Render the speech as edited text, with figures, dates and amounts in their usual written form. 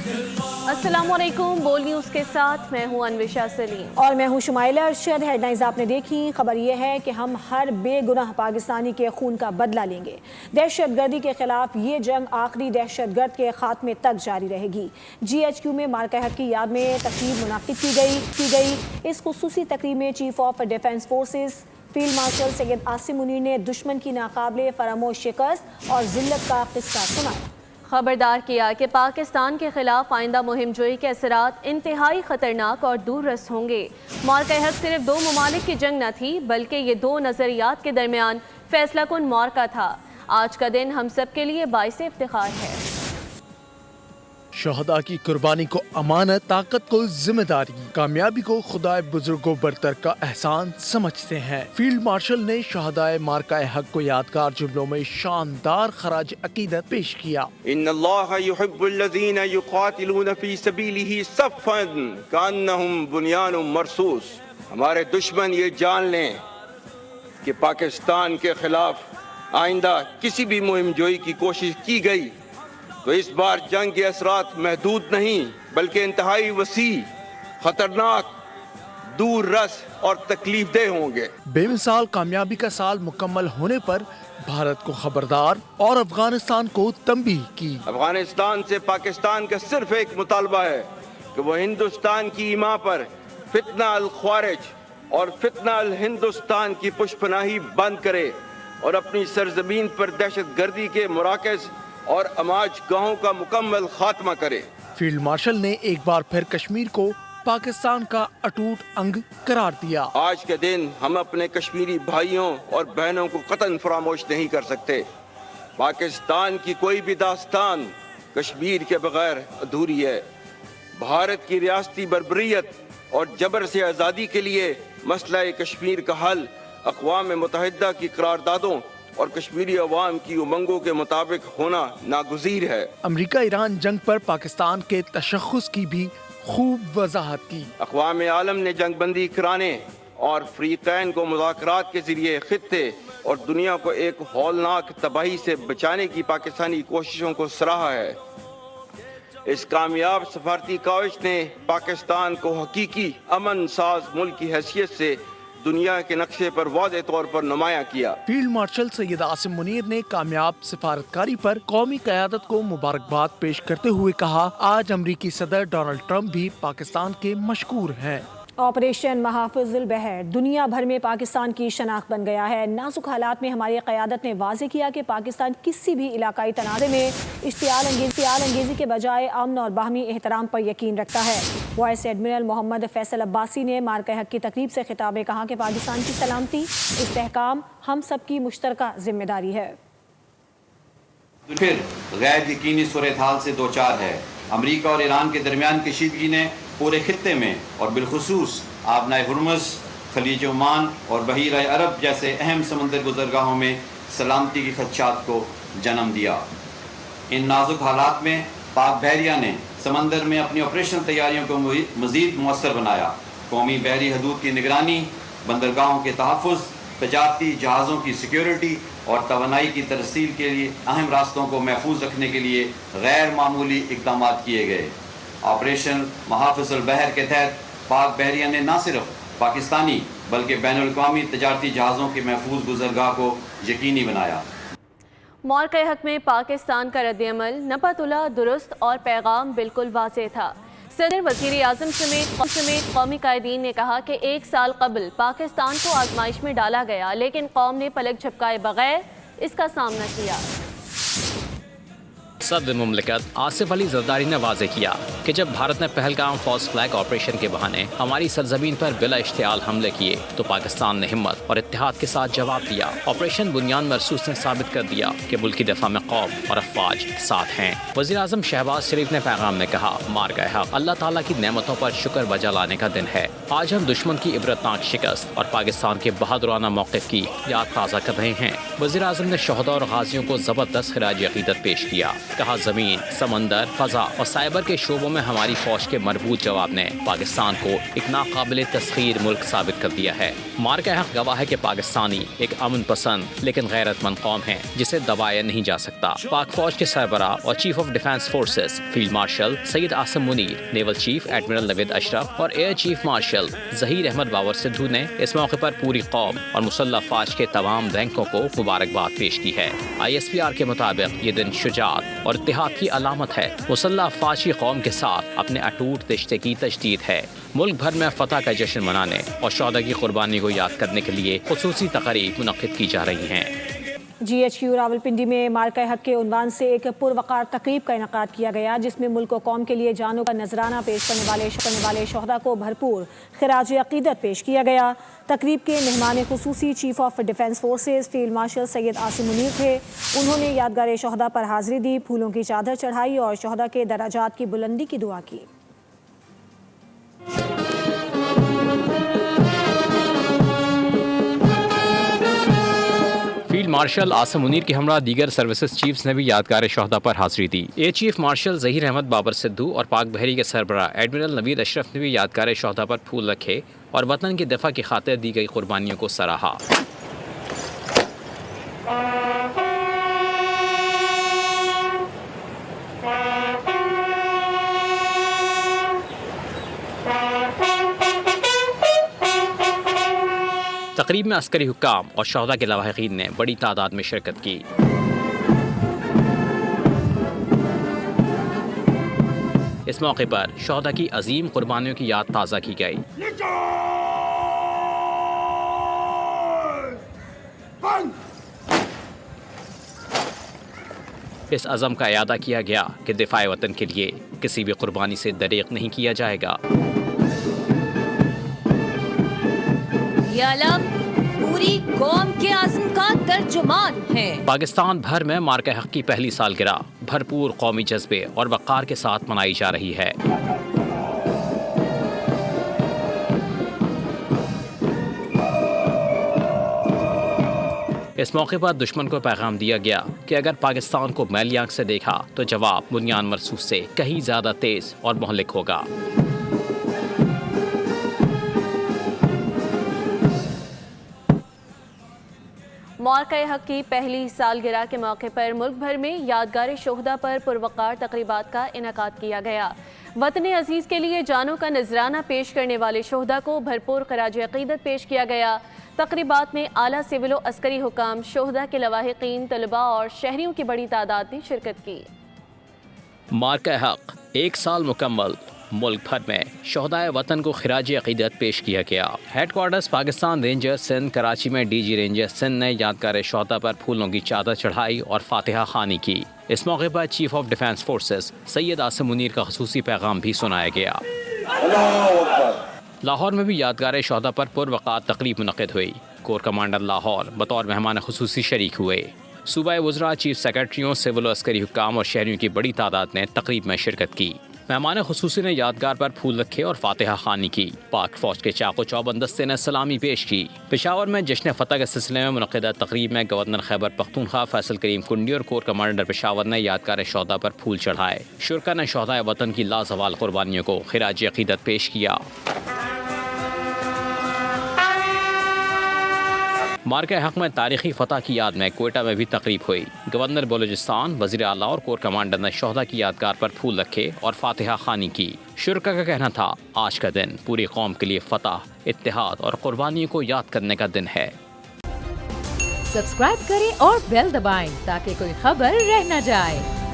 السلام علیکم، بول نیوز کے ساتھ میں ہوں انوشا سلیم اور میں ہوں شمائلہ ارشد۔ ہیڈ لائنز آپ نے دیکھی۔ خبر یہ ہے کہ ہم ہر بے گناہ پاکستانی کے خون کا بدلہ لیں گے۔ دہشت گردی کے خلاف یہ جنگ آخری دہشت گرد کے خاتمے تک جاری رہے گی۔ GHQ میں مارکہ حق کی یاد میں تقریب منعقد کی گئی۔ اس خصوصی تقریب میں chief of defence forces field marshal Syed Asim Munir نے دشمن کی ناقابل فراموش شکست اور ذلت کا قصہ سنایا۔ خبردار کیا کہ پاکستان کے خلاف آئندہ مہم جوئی کے اثرات انتہائی خطرناک اور دور رس ہوں گے۔ مارکہ حق صرف دو ممالک کی جنگ نہ تھی، بلکہ یہ دو نظریات کے درمیان فیصلہ کن معرکہ تھا۔ آج کا دن ہم سب کے لیے باعث افتخار ہے۔ شہداء کی قربانی کو امانت، طاقت کو ذمہ داری، کامیابی کو خدائے بزرگوں برتر کا احسان سمجھتے ہیں۔ فیلڈ مارشل نے شہداء مارکہ حق کو یادگار جملوں میں شاندار خراج عقیدت پیش کیا۔ ان اللہ یحب الذین یقاتلون فی سبیلہ صفا کانہم بنیان مرصوص۔ ہمارے دشمن یہ جان لیں کہ پاکستان کے خلاف آئندہ کسی بھی مہم جوئی کی کوشش کی گئی تو اس بار جنگ کے اثرات محدود نہیں بلکہ انتہائی وسیع، خطرناک، دور رس اور تکلیف دہ ہوں گے۔ بے مثال کامیابی کا سال مکمل ہونے پر بھارت کو خبردار اور افغانستان کو تنبیہ کی۔ افغانستان سے پاکستان کا صرف ایک مطالبہ ہے کہ وہ ہندوستان کی ایما پر فتنہ الخوارج اور فتنہ الہندوستان کی پشپناہی بند کرے اور اپنی سرزمین پر دہشت گردی کے مراکز اور اماج گاہوں کا مکمل خاتمہ کرے۔ فیلڈ مارشل نے ایک بار پھر کشمیر کو پاکستان کا اٹوٹ انگ قرار دیا۔ آج کے دن ہم اپنے کشمیری بھائیوں اور بہنوں کو قطعاً فراموش نہیں کر سکتے۔ پاکستان کی کوئی بھی داستان کشمیر کے بغیر ادھوری ہے۔ بھارت کی ریاستی بربریت اور جبر سے آزادی کے لیے مسئلہ کشمیر کا حل اقوام متحدہ کی قراردادوں اور کشمیری عوام کی امنگوں کے مطابق ہونا ناگزیر ہے۔ امریکہ ایران جنگ پر پاکستان کے تشخص کی بھی خوب وضاحت کی۔ اقوام عالم نے جنگ بندی کرانے اور فریقین کو مذاکرات کے ذریعے خطے اور دنیا کو ایک ہولناک تباہی سے بچانے کی پاکستانی کوششوں کو سراہا ہے۔ اس کامیاب سفارتی کاوش نے پاکستان کو حقیقی امن ساز ملک کی حیثیت سے دنیا کے نقشے پر واضح طور پر نمایاں کیا۔ فیلڈ مارشل سید عاصم منیر نے کامیاب سفارتکاری پر قومی قیادت کو مبارکباد پیش کرتے ہوئے کہا، آج امریکی صدر ڈونلڈ ٹرمپ بھی پاکستان کے مشکور ہیں۔ آپریشن محافظ البحر دنیا بھر میں پاکستان کی شناخت بن گیا ہے۔ نازک حالات میں ہماری قیادت نے واضح کیا کہ پاکستان کسی بھی علاقائی تنازع میں اشتعال انگیزی کے بجائے امن اور باہمی احترام پر یقین رکھتا ہے۔ وائس ایڈمرل محمد فیصل عباسی نے مارکہ حق کی تقریب سے خطاب میں کہا کہ پاکستان کی سلامتی، استحکام ہم سب کی مشترکہ ذمہ داری ہے۔ پھر غیر یقینی صورتحال سے دوچار ہے۔ امریکہ اور ایران کے درمیان کشیدگی نے پورے خطے میں اور بالخصوص آبنائے ہرمز، خلیج عمان اور بحیرہ عرب جیسے اہم سمندر گزرگاہوں میں سلامتی کی خدشات کو جنم دیا۔ ان نازک حالات میں پاک بحریہ نے سمندر میں اپنی آپریشن تیاریوں کو مزید مؤثر بنایا۔ قومی بحری حدود کی نگرانی، بندرگاہوں کے تحفظ، تجارتی جہازوں کی سیکیورٹی اور توانائی کی ترسیل کے لیے اہم راستوں کو محفوظ رکھنے کے لیے غیر معمولی اقدامات کیے گئے۔ آپریشن محافظ البحر کے تحت پاک بحریہ نے نہ صرف پاکستانی بلکہ بین الاقوامی تجارتی جہازوں کے محفوظ گزرگاہ کو یقینی بنایا۔ مارکہ حق میں پاکستان کا رد عمل نپت اللہ درست اور پیغام بالکل واضح تھا۔ صدر، وزیر اعظم سمیت قومی قائدین نے کہا کہ 1 سال قبل پاکستان کو آزمائش میں ڈالا گیا، لیکن قوم نے پلک جھپکائے بغیر اس کا سامنا کیا۔ صدر مملکت آصف علی زرداری نے واضح کیا کہ جب بھارت نے پہلگام فالس فلیگ آپریشن کے بہانے ہماری سرزمین پر بلا اشتعال حملے کیے تو پاکستان نے ہمت اور اتحاد کے ساتھ جواب دیا۔ آپریشن بنیان مرصوص نے ثابت کر دیا کہ ملک کی دفاع میں قوم اور افواج ساتھ ہیں۔ وزیر اعظم شہباز شریف نے پیغام میں کہا، مارکہ حق اللہ تعالیٰ کی نعمتوں پر شکر بجا لانے کا دن ہے۔ آج ہم دشمن کی عبرتناک شکست اور پاکستان کے بہادرانہ موقف کی یاد تازہ کر رہے ہیں۔ وزیر اعظم نے شہداء اور غازیوں کو زبردست خراج عقیدت پیش کیا۔ کہا، زمین، سمندر، فضا اور سائبر کے شعبوں میں ہماری فوج کے مربوط جواب نے پاکستان کو ایک ناقابل تسخیر ملک ثابت کر دیا ہے۔ مارکہ حق گواہ ہے کہ پاکستانی ایک امن پسند لیکن غیرت مند قوم ہے جسے دبایا نہیں جا سکتا۔ پاک فوج کے سربراہ اور chief of defence forces field marshal Syed Asim Munir, naval chief admiral Naveed Ashraf اور air chief marshal Zaheer Ahmed Babar Sidhu نے اس موقع پر پوری قوم اور مسلح افواج کے تمام رینکوں کو مبارکباد پیش کی ہے۔ ISPR کے مطابق یہ دن شجاعت اور اتحاد کی علامت ہے۔ مسلح افواج کی قوم کے ساتھ اپنے اٹوٹ رشتے کی تجدید ہے۔ ملک بھر میں فتح کا جشن منانے اور شہداء کی قربانی کو یاد کرنے کے لیے خصوصی تقریب منعقد کی جا رہی ہیں۔ GHQ راولپنڈی میں مارکہ حق کے عنوان سے ایک پروقار تقریب کا انعقاد کیا گیا جس میں ملک و قوم کے لیے جانوں کا نذرانہ پیش کرنے والے شہداء کو بھرپور خراج عقیدت پیش کیا گیا۔ تقریب کے مہمان خصوصی chief of defence forces field marshal Syed Asim Munir تھے۔ انہوں نے یادگار شہداء پر حاضری دی، پھولوں کی چادر چڑھائی اور شہداء کے درجات کی بلندی کی دعا کی۔ فیلڈ مارشل عاصم منیر کے ہمراہ دیگر سروسز چیفز نے بھی یادگار شہداء پر حاضری دی۔ Air chief marshal Zaheer Ahmed Babar Sidhu اور پاک بحری کے سربراہ ایڈمرل نوید اشرف نے بھی یادگار شہداء پر پھول رکھے اور وطن کی دفاع کی خاطر دی گئی قربانیوں کو سراہا۔ تقریب میں عسکری حکام اور شہداء کے لواحقین نے بڑی تعداد میں شرکت کی۔ اس موقع پر شہداء کی عظیم قربانیوں کی یاد تازہ کی گئی۔ اس عزم کا اعادہ کیا گیا کہ دفاع وطن کے لیے کسی بھی قربانی سے دریغ نہیں کیا جائے گا۔ یہ علم پوری قوم کے عزم کا ترجمان ہے۔ پاکستان بھر میں مارکہ حق کی پہلی سالگرہ بھرپور قومی جذبے اور وقار کے ساتھ منائی جا رہی ہے۔ اس موقع پر دشمن کو پیغام دیا گیا کہ اگر پاکستان کو میلی آنکھ سے دیکھا تو جواب بنیان مرصوص سے کہیں زیادہ تیز اور مہلک ہوگا۔ مارکہ حق کی پہلی سالگرہ کے موقع پر ملک بھر میں یادگار شہداء پر پروقار تقریبات کا انعقاد کیا گیا۔ وطن عزیز کے لیے جانوں کا نذرانہ پیش کرنے والے شہداء کو بھرپور خراج عقیدت پیش کیا گیا۔ تقریبات میں اعلیٰ سول و عسکری حکام، شہداء کے لواحقین، طلباء اور شہریوں کی بڑی تعداد نے شرکت کی۔ مارکہ حق ایک سال مکمل، ملک بھر میں شہدائے وطن کو خراج عقیدت پیش کیا گیا۔ Headquarters Pakistan ranger Sindh Karachi میں DG رینجر سندھ نے یادگار شہداء پر پھولوں کی چادر چڑھائی اور فاتحہ خوانی کی۔ اس موقع پر چیف آف ڈیفنس فورسز سید عاصم منیر کا خصوصی پیغام بھی سنایا گیا۔ لاہور میں بھی یادگار شہداء پر پروقار تقریب منعقد ہوئی۔ کور کمانڈر لاہور بطور مہمان خصوصی شریک ہوئے۔ صوبہ وزراء، چیف سیکرٹریوں، سول و عسکری حکام اور شہریوں کی بڑی تعداد نے تقریب میں شرکت کی۔ مہمان خصوصی نے یادگار پر پھول رکھے اور فاتحہ خوانی کی۔ پاک فوج کے چاق و چوبند دستے نے سلامی پیش کی۔ پشاور میں جشن فتح کے سلسلے میں منعقدہ تقریب میں گورنر خیبر پختونخوا فیصل کریم کنڈی اور کور کمانڈر پشاور نے یادگار شہداء پر پھول چڑھائے۔ شرکا نے شہدائے وطن کی لازوال قربانیوں کو خراج عقیدت پیش کیا۔ مارکہ حق میں تاریخی فتح کی یاد میں کوئٹہ میں بھی تقریب ہوئی۔ گورنر بلوچستان، وزیر اعلیٰ اور کور کمانڈر نے شہداء کی یادگار پر پھول رکھے اور فاتحہ خوانی کی۔ شرکا کا کہنا تھا آج کا دن پوری قوم کے لیے فتح، اتحاد اور قربانیوں کو یاد کرنے کا دن ہے۔ سبسکرائب کریں اور بیل دبائیں تاکہ کوئی خبر رہ نہ جائے۔